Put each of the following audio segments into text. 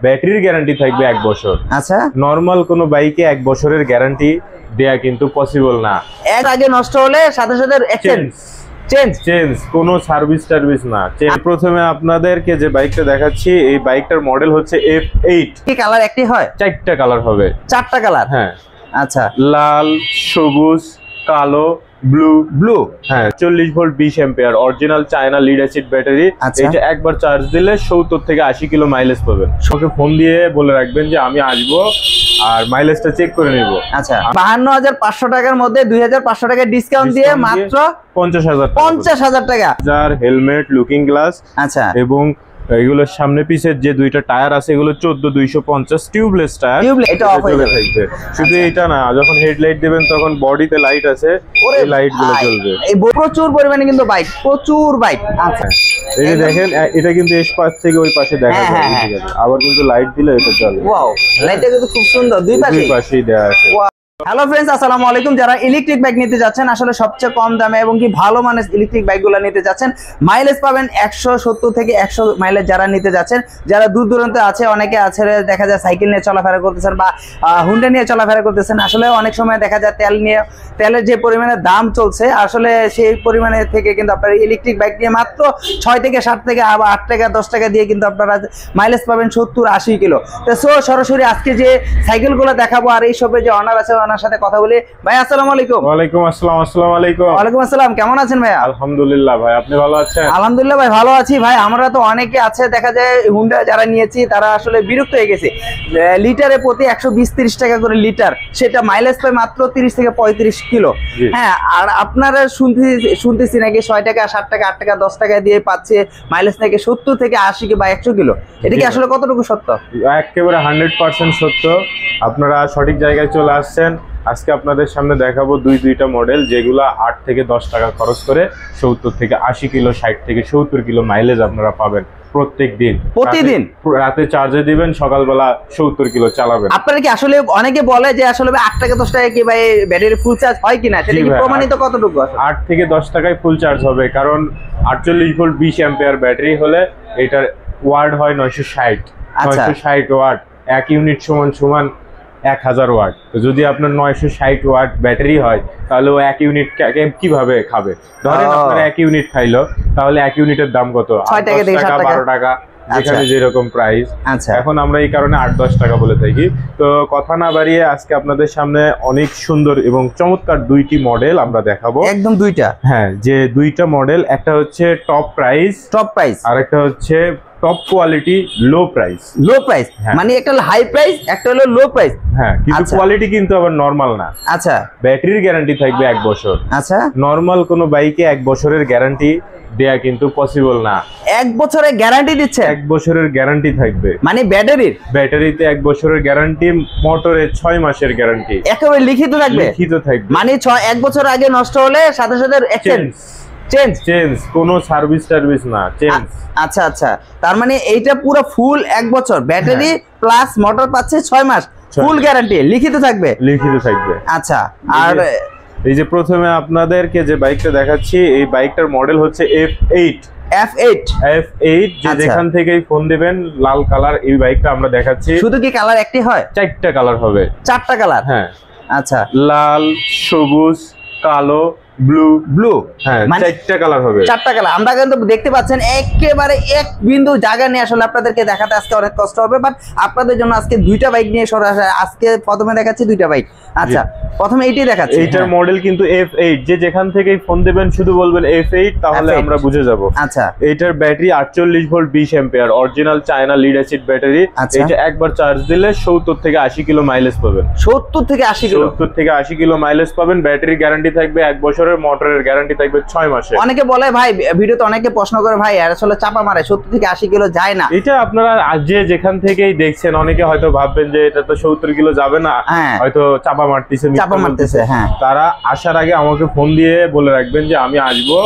ব্যাটারির গ্যারান্টি থাকবে 1 বছর। আচ্ছা, নরমাল কোনো বাইকে 1 বছরের গ্যারান্টি দেয়া কিন্তু পসিবল না। এর আগে নষ্ট হলে সাথে সাথে চেঞ্জ কোনো সার্ভিস না। প্রথমে আপনাদেরকে যে বাইকটা দেখাচ্ছি, এই বাইকটার মডেল হচ্ছে F8। কি কালার একটি হয়? 4টা কালার হবে। 4টা কালার? হ্যাঁ। আচ্ছা, লাল, সবুজ, কালো, ব্লু। হ্যাঁ, 40 volt 20 ampere original China lead acid battery. এটা একবার চার্জ দিলে 70 থেকে 80 কিলো মাইলেজ পাবেন। ওকে ফোন দিয়ে বলে রাখবেন যে আমি আসবো আর মাইলেজটা চেক করে নিব। আচ্ছা, 52,500 টাকার মধ্যে 2,500 টাকা ডিসকাউন্ট দিয়ে মাত্র 50,000 টাকা। যার হেলমেট, লুকিং গ্লাস, আচ্ছা, এবং এগুলোর সামনে পিছের যে দুইটা টায়ার আছে এগুলো 14,250 টিউবলেস টায়ার। এটা অফ হয়ে যাবে। শুধু এটা না, যখন হেডলাইট দিবেন তখন বডিতে লাইট আছে, এই লাইট গুলো জ্বলবে। এই প্রচুর পরিমাণে কিন্তু বাইক, প্রচুর বাইক। আচ্ছা, এই যে দেখেন, এটা কিন্তু এই পাশ থেকে ওই পাশে দেখা যায়, ঠিক আছে? আবার কিন্তু লাইট দিলে এটা জ্বলবে। ওয়াও, লাইটটা কিন্তু খুব সুন্দর, দুই পাশেই দেয়া আছে। হ্যালো ফ্রেন্ডস, আসসালামু আলাইকুম। যারা ইলেকট্রিক বাইক নিতে যাচ্ছেন, আসলে সবচেয়ে কম দামে এবং কি ভালো মানের ইলেকট্রিক বাইকগুলো নিতে যাচ্ছেন, মাইলেজ পাবেন 170 থেকে 100 মাইলেজ। যারা নিতে যাচ্ছেন, যারা দূর দূরান্তে আছে, অনেকে আছে দেখা যায় সাইকেল নিয়ে চলাফেরা করতেছেন বা হুন্ডা নিয়ে চলাফেরা করতেছেন। আসলে অনেক সময় দেখা যায় তেলের যে পরিমাণে দাম চলছে, আসলে সেই পরিমাণে থেকে কিন্তু আপনারা ইলেকট্রিক বাইক নিয়ে মাত্র 6 থেকে 7 থেকে 8 টাকা 10 টাকা দিয়ে কিন্তু আপনারা মাইলেজ পাবেন 70-80 কিলো। তো সরাসরি আজকে যে সাইকেলগুলো দেখাবো আর এইসবের যে অনার আছে, ওনার সাথে কথা বলি। ভাই আসসালামু আলাইকুম। ওয়ালাইকুম আসসালাম। আসসালামু আলাইকুম। ওয়ালাইকুম আসসালাম। কেমন আছেন ভাই? আলহামদুলিল্লাহ ভাই, আপনি ভালো আছেন? আলহামদুলিল্লাহ ভাই, ভালো আছি ভাই। আমরা তো অনেকে আছে দেখা যায় হুন্ডা যারা নিয়েছি তারা আসলে বিরক্ত হয়ে গেছে। লিটারে প্রতি 120-30 টাকা করে লিটার, সেটা মাইলেজ পায় মাত্র 30 থেকে 35 কিলো। হ্যাঁ, আর আপনারা শুনতেছি নাকি 6 টাকা 7 টাকা 8 টাকা 10 টাকা দিয়ে পাচ্ছে মাইলেজ নাকি 70 থেকে 80 বা 100 কিলো। এটা কি আসলে কতটুকু সত্য? একেবারে 100% সত্য। আপনারা সঠিক জায়গায় চলে আসছেন। আজকে আপনাদের সামনে দেখাবো দুইটা মডেল, যেগুলো 8 থেকে 10 টাকা খরচ করে 70 থেকে 80 কিলো, 60 থেকে 70 কিলো মাইলেজ আপনারা পাবেন প্রতিদিন। রাতে চার্জে দিবেন, সকালবেলা 70 কিলো চালাবেন। আপনারা কি আসলে, অনেকে বলে যে আসলে 8 টাকা 10 টাকা কি ভাই ব্যাটারি ফুল চার্জ হয় কিনা, সেটা কি প্রমাণিত কতটুকু? 8 থেকে 10 টাকায় ফুল চার্জ হবে, কারণ 48 ভোল্ট 20 অ্যাম্পিয়ার ব্যাটারি হলে এটার ওয়াট হয় 960। 960 ওয়াট, 1 ইউনিট সমান 1000 ওয়াট। তো যদি আপনার 960 ওয়াট ব্যাটারি হয়, তাহলে ও 1 ইউনিট কিভাবে খাবে? ধরেন আপনার 1 ইউনিট খাইলো, তাহলে 1 ইউনিটের দাম কত? 6 টাকা থেকে 7 টাকা, 12 টাকা, যেখানে যেরকম প্রাইস। এখন আমরা এই কারণে 8-10 টাকা বলে থাকি। তো কথা না বাড়িয়ে আজকে আপনাদের সামনে অনেক সুন্দর এবং চমৎকার দুইটি মডেল আমরা দেখাবো। একদম দুইটা? হ্যাঁ, যে দুইটা মডেল, একটা হচ্ছে টপ প্রাইস আর একটা হচ্ছে টপ কোয়ালিটি লো প্রাইস। মানে একটা হাই প্রাইস, একটা হলো লো প্রাইস। হ্যাঁ, কিন্তু কোয়ালিটি কিন্তু আবার নরমাল না। আচ্ছা, ব্যাটারির গ্যারান্টি থাকবে 1 বছর। আচ্ছা, নরমাল কোনো বাইকে 1 বছরের গ্যারান্টি দেয়া কিন্তু পসিবল না। 1 বছরের গ্যারান্টি দিচ্ছে? 1 বছরের গ্যারান্টি থাকবে। মানে ব্যাটারিতে 1 বছরের গ্যারান্টি, মোটরে 6 মাসের গ্যারান্টি একেবারে লিখিত থাকবে। মানে 1 বছর আগে নষ্ট হলে সাথে সাথে চেঞ্জ, কোনো সার্ভিস না, চেঞ্জ। আচ্ছা আচ্ছা, তার মানে এইটা পুরো ফুল 1 বছর ব্যাটারি প্লাস মোটর পাচ্ছে 6 মাস ফুল গ্যারান্টি লিখিত থাকবে। আচ্ছা, আর এই যে প্রথমে আপনাদেরকে যে বাইকটা দেখাচ্ছি, এই বাইকটার মডেল হচ্ছে F8। যে যেখান থেকেই ফোন দিবেন, লাল কালার এই বাইকটা আমরা দেখাচ্ছি। শুধু কি কালার একটি হয়? 4টা কালার হবে। 4টা কালার? হ্যাঁ। আচ্ছা, লাল, সবুজ, কালো, ব্লু। হ্যাঁ, 4টা কালার হবে। 4টা কালার আমরা কিন্তু দেখতে পাচ্ছেন, একেবারে এক বিন্দু জায়গা নিয়ে আসলে আপনাদেরকে দেখাতে আজকে অনেক কষ্ট হবে, বাট আপনাদের জন্য আজকে দুইটা বাইক নিয়ে আজকে প্রথমে দেখাচ্ছি দুইটা বাইক। আচ্ছা, প্রথমে এইটাই দেখাচ্ছি। এইটার মডেল কিন্তু F8। যে যেখান থেকেই ফোন দিবেন শুধু বলবেন F8, তাহলে আমরা বুঝে যাব। আচ্ছা, এইটার battery 48 volt 20 ampere original China lead acid battery. এটা একবার চার্জ দিলে 70 থেকে 80 কিলো মাইলেজ পাবেন। 70 থেকে 80 কিলো মাইলেজ পাবেন। ব্যাটারি গ্যারান্টি থাকবে 1 বছরের, মোটরের গ্যারান্টি থাকবে 6 মাসের। অনেকে বলে ভাই, ভিডিওতে অনেকে প্রশ্ন করে ভাই আসলে চাপা মারে 70 থেকে 80 কিলো যায় না। এটা আপনারা যে যেখান থেকেই দেখছেন, অনেকে হয়তো ভাববেন যে এটা তো 70 কিলো যাবে না, হয়তো চাপা মারতেছে। হ্যাঁ, তারা আসার আগে আমাকে ফোন দিয়ে বলে রাখবেন যে আমি আসবো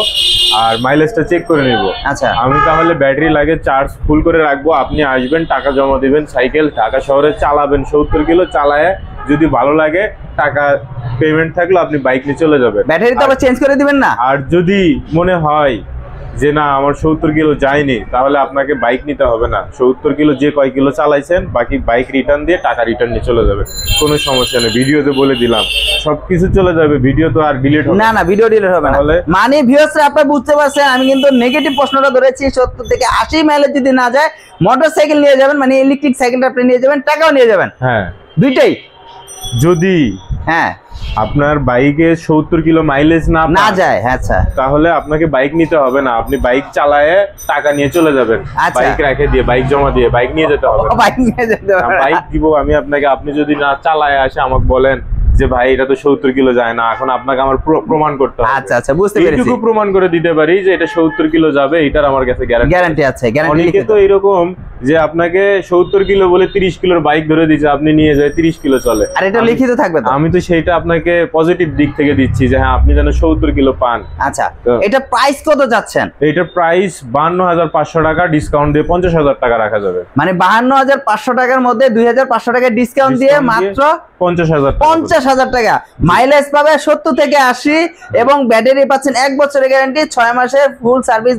আর মাইলেজটা চেক করে নিব। আচ্ছা, আমি তাহলে ব্যাটারি লাগে চার্জ ফুল করে রাখবো, আপনি আসবেন, টাকা জমা দিবেন, সাইকেল ঢাকা শহরে চালাবেন, 70 কিলো চালায় যদি ভালো লাগে, টাকা পেমেন্ট থাকলো, আপনি বাইক নিয়ে চলে যাবেন। ব্যাটারি তো আবার চেঞ্জ করে দিবেন না? আর যদি মনে হয় যে না আমার 70 কিলো যায়নি, তাহলে আপনাকে বাইক নিতে হবে না। 70 কিলো যে কয় কিলো চালাইছেন বাকি বাইক রিটার্ন দিয়ে টাকা রিটার্ন নিয়ে চলে যাবে, কোনো সমস্যা নেই। ভিডিওতে বলে দিলাম সবকিছু চলে যাবে, ভিডিও তো আর ডিলিট হবে না। না ভিডিও ডিলিট হবে না। মানে ভিউয়ার্স আপনারা বুঝতে পারছেন, আমি কিন্তু নেগেটিভ প্রশ্নটা ধরেছি। 70 থেকে 80 মাইলেজ যদি না যায় মোটরসাইকেল নিয়ে যাবেন, মানে ইলেকট্রিক সাইকেলটা আপনি নিয়ে যাবেন, টাকাও নিয়ে যাবেন। হ্যাঁ দুইটাই। যদি হ্যাঁ আপনার বাইকে 70 কিলো মাইলেজ না যায়, আচ্ছা, তাহলে আপনাকে বাইক নিতে হবে না। আপনি বাইক চালায়ে টাকা নিয়ে চলে যাবেন, বাইক রেখে দিয়ে বাইক জমা দিয়ে বাইক নিয়ে যেতে হবে। বাইক নিয়ে যেতে হবে, বাইক দিব আমি আপনাকে। আপনি যদি না চালায় আসে আমাকে বলেন যে ভাই এটা তো 70 কিলো যায় না, এখন আপনাকে আমার প্রমাণ করতে হবে। আচ্ছা আচ্ছা, বুঝতে পেরেছি। এইটুকু প্রমাণ করে দিতে পারি যে এটা 70 কিলো যাবে, এটার আমার কাছে গ্যারান্টি আছে। অনেকে তো এরকম যে আপনাকে 70 কিলো বলে 30 কিলোর বাইক ধরে দিচ্ছে, আপনি নিয়ে যায় 30 কিলো চলে, আর এটা লিখিত থাকবে তো। আমি তো সেইটা আপনাকে পজিটিভ দিক থেকে দিচ্ছি যে হ্যাঁ আপনি যেন 70 কিলো পান। আচ্ছা, এটা প্রাইস কত যাচ্ছেন? এইটার প্রাইস 52,500 টাকা, ডিসকাউন্ট দিয়ে 50,000 টাকা রাখা যাবে। মানে 52,500 টাকার মধ্যে 2,500 টাকা ডিসকাউন্ট দিয়ে মাত্র 50,000 টাকা। মাইলেজ পাবে 70 থেকে 80 এবং ব্যাটারি পাচ্ছেন 1 বছরের গ্যারান্টি, 6 মাসের ফুল সার্ভিস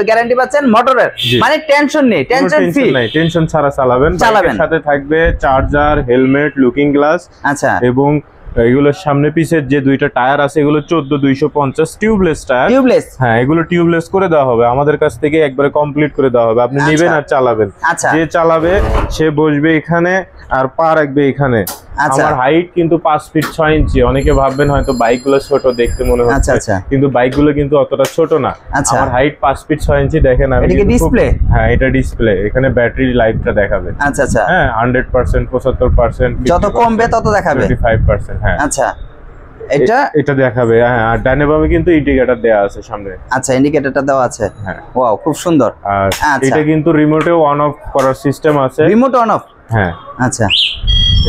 গ্যারান্টি পাচ্ছেন মোটরের। মানে টেনশন নেই, টেনশন ফ্রি, টেনশন ছাড়া চালাবেন। বাইকের সাথে থাকবে চার্জার, হেলমেট, লুকিং গ্লাস। আচ্ছা, এবং এগুলোর সামনে পিছের যে দুইটা টায়ার আছে এগুলো 14,250 টিউবলেস টায়ার। টিউবলেস, হ্যাঁ এগুলো টিউবলেস করে দেওয়া হবে আমাদের কাছ থেকে, একবারে কমপ্লিট করে দেওয়া হবে। আপনি নেবেন আর চালাবেন। যে চালাবে সে বসবে এখানে আর পা রাখবে এখানে। আমার হাইট কিন্তু 5 ফিট 6 ইঞ্চি। অনেকে ভাববেন হয়তো বাইকগুলো ছোট দেখতে মনে হচ্ছে, কিন্তু বাইকগুলো কিন্তু অতটা ছোট না। আমার হাইট 5 ফিট 6 ইঞ্চি। দেখেন আমি ডিসপ্লে, হ্যাঁ এটা ডিসপ্লে, এখানে ব্যাটারি লাইফটা দেখাবে। আচ্ছা আচ্ছা, হ্যাঁ 100%, 75%, যত কমবে তত দেখাবে, 25%। হ্যাঁ আচ্ছা, এটা দেখাবে। হ্যাঁ আর ডানে বামে কিন্তু ইন্ডিকেটর দেওয়া আছে সামনে। আচ্ছা, ইন্ডিকেটরটা দেওয়া আছে। হ্যাঁ, ওয়াও খুব সুন্দর। আর এটা কিন্তু রিমোটেও অন অফ করার সিস্টেম আছে। Remote on of? হ্যাঁ, আচ্ছা,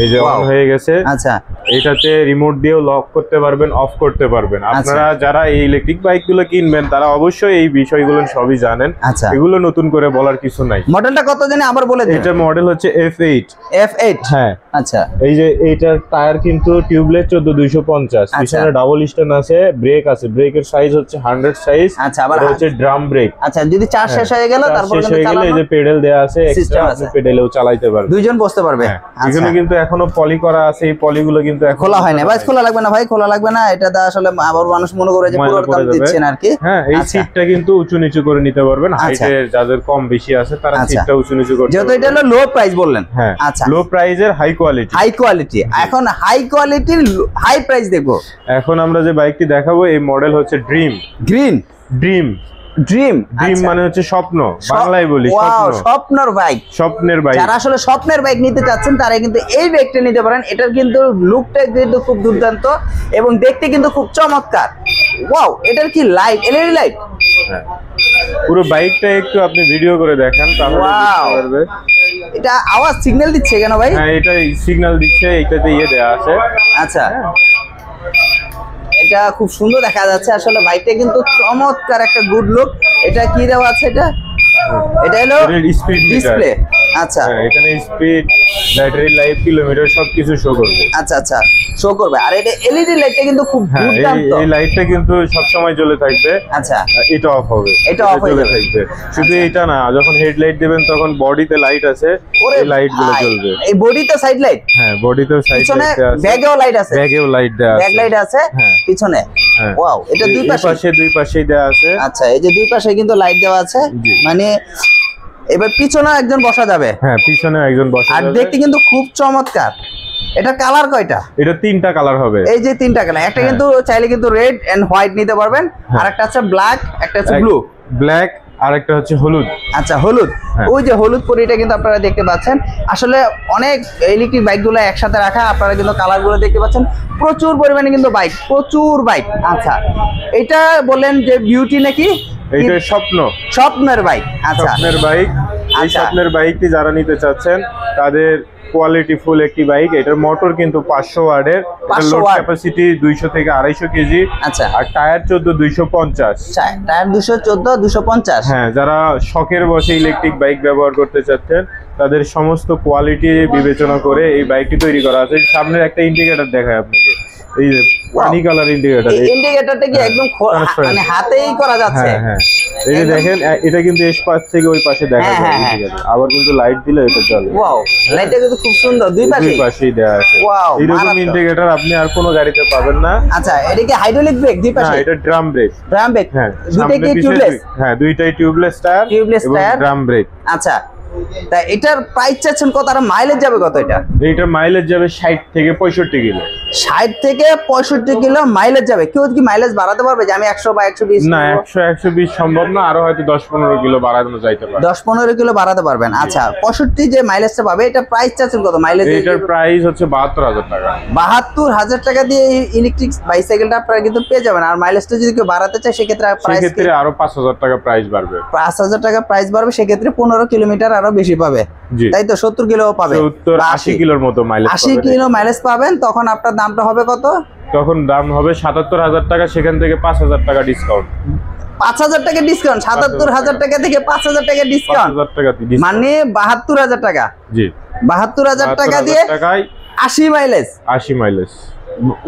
এই যে অন হয়ে গেছে। আচ্ছা, এটাতে রিমোট দিয়েও লক করতে পারবেন, অফ করতে পারবেন। আপনারা যারা এই ইলেকট্রিক বাইকগুলো কিনবেন তারা অবশ্যই এই বিষয়গুলো সবই জানেন। আচ্ছা, এগুলো নতুন করে বলার কিছু নাই। মডেলটা কত জানি আবার বলে দিন। এটা মডেল হচ্ছে F8। F8, হ্যাঁ, আচ্ছা। এই যে এইটার টায়ার কিন্তু টিউবলেস 14,250, পিছনে ডাবল স্ট্যান্ড আছে, ব্রেক আছে, ব্রেকের সাইজ হচ্ছে 100 সাইজ। আচ্ছা, আবার হচ্ছে ড্রাম ব্রেক। আচ্ছা, যদি চার্জ শেষ হয়ে গেল তারপর কিন্তু চালানো, এই যে পেডাল দেয়া আছে, এক্সট্রা আপনি পেডালেও চালাতে পারবেন, দুইজন বসতে পারবে। এখানে কিন্তু এখনো পলি করা আছে, এই পলিগুলো কিন্তু এখন খোলা হয় না। ভাই খোলা লাগবে না, ভাই খোলা লাগবে না। এটা আসলে আবার মানুষ মনে করে যে পুরো দাম দিচ্ছেন আর কি। হ্যাঁ, এই সিটটা কিন্তু উঁচু নিচু করে নিতে পারবেন। হাইটের যাদের কম বেশি আছে তারা সিটটা উঁচু নিচু করতে পারবে। যেহেতু এটা হলো লো প্রাইস বললেন। হ্যাঁ, আচ্ছা, লো প্রাইজের হাই কোয়ালিটি। এখন হাই কোয়ালিটির হাই প্রাইস দেখবো। এখন আমরা যে বাইকটি দেখাবো এই মডেল হচ্ছে ড্রিম। ড্রিম মানে হচ্ছে স্বপ্ন, বাংলায় বলি স্বপ্নের বাইক। যারা আসলে স্বপ্নের বাইক নিতে চাচ্ছেন তারা কিন্তু এই বাইকটা নিতে পারেন। এটার কিন্তু লুকটা কিন্তু খুব দুর্দান্ত এবং দেখতে কিন্তু খুব চমৎকার। ওয়াও, এটার কি লাইট, এলইডি লাইট। হ্যাঁ, পুরো বাইকটা একটু আপনি ভিডিও করে দেখান তাহলে বুঝতে পারবে। এটা আওয়াজ সিগন্যাল দিচ্ছে কেন ভাই? হ্যাঁ, এটা সিগন্যাল দিচ্ছে, এটাতে দেয়া আছে। আচ্ছা, এটা খুব সুন্দর দেখা যাচ্ছে। আসলে বাইকটা কিন্তু চমৎকার একটা গুড লুক। এটা কি দেওয়া আছে? এটা হলো স্পিড ডিসপ্লে। আচ্ছা, এখানে স্পিড, ব্যাটারি লাইফ, কিলোমিটার সবকিছু শো করবে। আচ্ছা আচ্ছা, শো করবে। আর এটা এলইডি লাইটটা কিন্তু খুব দুর্দান্ত। এই লাইটটা কিন্তু সব সময় জ্বলে থাকবে। আচ্ছা, এটা অফ হবে, এটা অফ হয়ে থাকবে। শুধু এটা না, যখন হেডলাইট দিবেন তখন বডিতে লাইট আছে, এই লাইটগুলো জ্বলবে। এই বডিতে সাইড লাইট? হ্যাঁ, বডিতেও সাইড লাইট আছে, ব্যাগেও লাইট আছে, ব্যাগেও লাইট দেয়া আছে, ব্যাগ লাইট আছে পিছনে। ওয়াও, এটা দুই পাশেই দেয়া আছে। আচ্ছা, এই যে দুই পাশে কিন্তু লাইট দেওয়া আছে, মানে এবার পিছনে একজন বসা যাবে। হ্যাঁ, পিছনে একজন বসা যাবে। আর দেখতে কিন্তু খুব চমৎকার। এটা কালার কয়টা? এটা 3টা কালার হবে। এই যে 3টা কালার, একটা কিন্তু চাইলে কিন্তু রেড এন্ড হোয়াইট নিতে পারবেন, আর একটা আছে ব্ল্যাক, একটা আছে ব্ল্যাক, আর একটা হচ্ছে হলুদ। আচ্ছা, হলুদ। ওই যে হলুদ পরিটা কিন্তু আপনারা দেখতে পাচ্ছেন। আসলে অনেক ইলেকট্রিক বাইকগুলো একসাথে রাখা, আপনারা কিন্তু কালারগুলো দেখতে পাচ্ছেন। প্রচুর পরিমাণে কিন্তু বাইক, প্রচুর বাইক। আচ্ছা, এটা বললেন যে বিউটি নাকি? এইটা স্বপ্নের বাইক। আচ্ছা, স্বপ্নের বাইক। এই স্বপ্নের বাইকটি যারা নিতে চাচ্ছেন তাদের কোয়ালিটি ফুল একটি বাইক। এটার মোটর কিন্তু 500 ওয়াটের, লোড ক্যাপাসিটি 200 থেকে 250 কেজি। আচ্ছা, আর টায়ার 14,250। টায়ার 214-250। হ্যাঁ, যারা শখের বসে ইলেকট্রিক বাইক ব্যবহার করতে চাচ্ছেন তাদের সমস্ত কোয়ালিটি বিবেচনা করে এই বাইকটি তৈরি করা আছে। সামনের একটা ইন্ডিকেটর দেখায় আপনাকে, এই যে পানি কালার ইন্ডিকেটর, এই ইন্ডিকেটরটা কি একদম মানে হাতেই করা যাচ্ছে? হ্যাঁ হ্যাঁ, এই যে দেখেন এটা কিন্তু এই পাশ থেকে ওই পাশে দেখা যায় ইন্ডিকেটর, আবার কিন্তু লাইট দিলে এটা জ্বলে। ওয়াও, লাইটটা কিন্তু খুব সুন্দর, দুই পাশেই দেওয়া আছে। ওয়াও, এরকম ইন্ডিকেটর আপনি আর কোনো গাড়িতে পাবেন না। আচ্ছা, এটা কি হাইড্রোলিক ব্রেক দুই পাশে? না, এটা ড্রাম ব্রেক। ড্রাম ব্রেক, হ্যাঁ, দুইটাই কি টিউবলেস? হ্যাঁ, দুইটাই টিউবলেস টায়ার এবং ড্রাম ব্রেক। আচ্ছা, তা এটার প্রাইস চাচ্ছেন কত আর মাইলেজ যাবে কত? এটার মাইলেজ যাবে 60 থেকে 65 কিলো। 60 থেকে 65 কিলো মাইলেজ যাবে। কেউ কি মাইলেজ বাড়াতে পারবে যে আমি 100 বা 120? না, 100 120 সম্ভব না, আরো হয়তো 10-15 কিলো বাড়ানো যাইতে পারে। 10-15 কিলো বাড়াতে পারবেন। আচ্ছা, 65 যে মাইলেজটা পাবে এটা প্রাইস চাচ্ছেন কত মাইলেজ? এটার প্রাইস হচ্ছে 72,000 টাকা। 72,000 টাকা দিয়ে ইলেকট্রিক বাইসাইকেলটা আপনারা কিন্তু পেয়ে যাবেন। আর মাইলেজটা যদি কেউ বাড়াতে চায় সেক্ষেত্রে আরো 5,000 টাকা প্রাইস বাড়বে। 5,000 টাকা প্রাইস বাড়বে, সেক্ষেত্রে 15 কিলোমিটার আরো বেশি পাবে, তাই তো? 70 কিলো পাবে, 70-80 কিলোর মতো মাইলেজ, 80 কিলো মাইলেজ পাবেন। তখন আপনার দামটা হবে কত? তখন দাম হবে 77,000 টাকা, সেখান থেকে 5,000 টাকা ডিসকাউন্ট। 5,000 টাকা ডিসকাউন্ট, 77,000 টাকা থেকে 5,000 টাকা ডিসকাউন্ট, মানে 72,000 টাকা। জি, 72,000 টাকা দিয়ে 80 মাইলেজ। 80 মাইলেজ।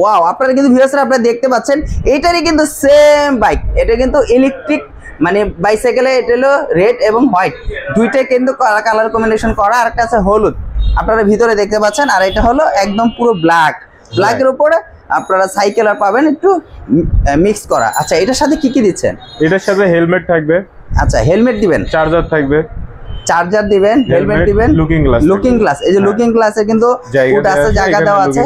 ওয়াও, আপনারা কিন্তু ভিউয়ার্সরা আপনারা দেখতে পাচ্ছেন এটারই কিন্তু সেম বাইক, এটা কিন্তু ইলেকট্রিক মানে বাইসাইকেলে এটা হলো রেড এবং হোয়াইট, দুইটাই কিন্তু কালার কম্বিনেশন করা। আর একটা আছে হলুদ, আপনারা ভিতরে দেখতে পাচ্ছেন। আর এটা হলো একদম পুরো ব্ল্যাকের উপরে আপনারা সাইকেল আর পাবেন একটু মিক্স করা। আচ্ছা, এটার সাথে কি কি দিচ্ছেন? এটার সাথে হেলমেট থাকবে। আচ্ছা, হেলমেট দিবেন, চার্জার থাকবে, চার্জার দিবেন, হেলমেট দিবেন, লুকিং গ্লাস। এই যে লুকিং গ্লাসে কিন্তু ফুট আছে, জায়গা দেওয়া আছে,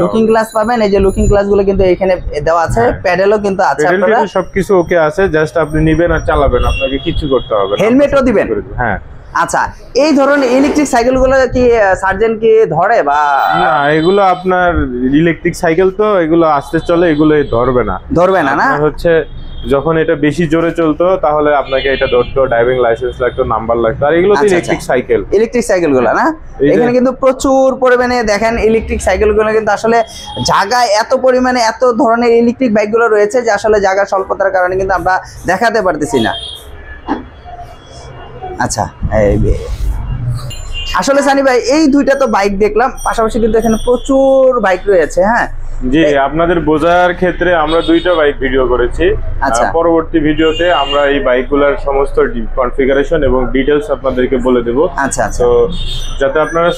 লুকিং গ্লাস পাবেন। এই যে লুকিং গ্লাস গুলো কিন্তু এখানে দেওয়া আছে, প্যাডেলও কিন্তু আছে, আপনারা সবকিছু ওকে আছে, জাস্ট আপনি নেবেন আর চালাবেন, আপনাকে কিছু করতে হবে না। হেলমেটও দিবেন। হ্যাঁ। আচ্ছা, এই ধরনের ইলেকট্রিক সাইকেলগুলো কি সার্জেন কি ধরে বা না? এগুলো আপনার ইলেকট্রিক সাইকেল তো, এগুলো আস্তে চলে, এগুলো ধরবে না। না, হচ্ছে যখন এটা বেশি জোরে চলতো তাহলে আপনাকে এটা ধরতো, ড্রাইভিং লাইসেন্স লাগতো, নাম্বার লাগতো। আর এগুলো তো ইলেকট্রিক সাইকেলগুলো না, এখানে কিন্তু প্রচুর পরিমাণে দেখেন ইলেকট্রিক সাইকেলগুলো কিন্তু আসলে জায়গায় এত পরিমাণে এত ধরনের ইলেকট্রিক বাইকগুলো রয়েছে যে আসলে জায়গা স্বল্পতার কারণে কিন্তু আমরা দেখাতে পারতেছি না। আচ্ছা, আসলে সানি ভাই এই দুইটা তো বাইক দেখলাম, পাশাপাশি কিন্তু এখানে প্রচুর বাইক রয়েছে। হ্যাঁ জি, আপনাদের বোঝার ক্ষেত্রে আমরা দুইটা বাইক ভিডিও করেছি। আচ্ছা, পরবর্তী ভিডিওতে আমরা এই বাইকগুলোর সমস্ত কনফিগারেশন এবং ডিটেইলস আপনাদেরকে বলে দেব। আচ্ছা, তো যাতে আপনারা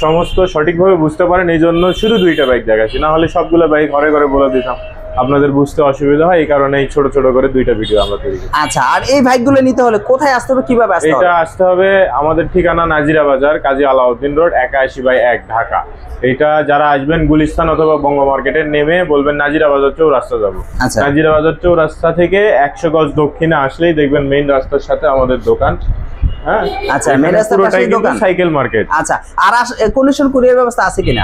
সমস্ত সঠিকভাবে বুঝতে পারেন, এই জন্য শুধু দুইটা বাইক দেখাচ্ছি, না হলে সবগুলো বাইক ঘরে ঘরে বলে দিতাম, আপনাদের বুঝতে অসুবিধা হয়, এই কারণে ছোট ছোট করে দুইটা ভিডিও আমরা তৈরি করি। আচ্ছা, আর এই বাইকগুলো নিতে হলে কোথায় আসতে হবে, কিভাবে আসতে হবে? এটা আসতে হবে আমাদের ঠিকানা নাজিরা বাজার, কাজী আলাউদ্দিন রোড, 81/1 ঢাকা। এটা যারা আসবেন গুলিস্তান অথবা বঙ্গ মার্কেটে নেমে বলবেন নাজিরা বাজার চৌরাস্তা যাবো। নাজিরা বাজার চৌরাস্তা থেকে 100 গজ দক্ষিণে আসলেই দেখবেন মেইন রাস্তার সাথে আমাদের দোকান। হ্যাঁ, আচ্ছা, মেইন রাস্তার পাশেই দোকান, সাইকেল মার্কেট। আচ্ছা, আর কন্ডিশন কুরিয়ার ব্যবস্থা আছে কিনা?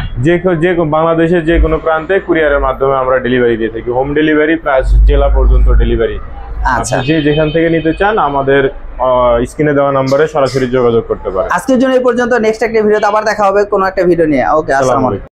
যে বাংলাদেশের যে কোনো প্রান্তে কুরিয়ারের মাধ্যমে আমরা ডেলিভারি দিয়ে থাকি, হোম ডেলিভারি প্লাস জেলা পর্যন্ত ডেলিভারি। আচ্ছা, যে যেখান থেকে নিতে চান আমাদের স্ক্রিনে দেওয়া নম্বরে সরাসরি যোগাযোগ করতে পারেন। আজকের জন্য এই পর্যন্ত, নেক্সট একটা ভিডিওতে আবার দেখা হবে কোনো একটা ভিডিও নিয়ে। ওকে, আসসালামু আলাইকুম।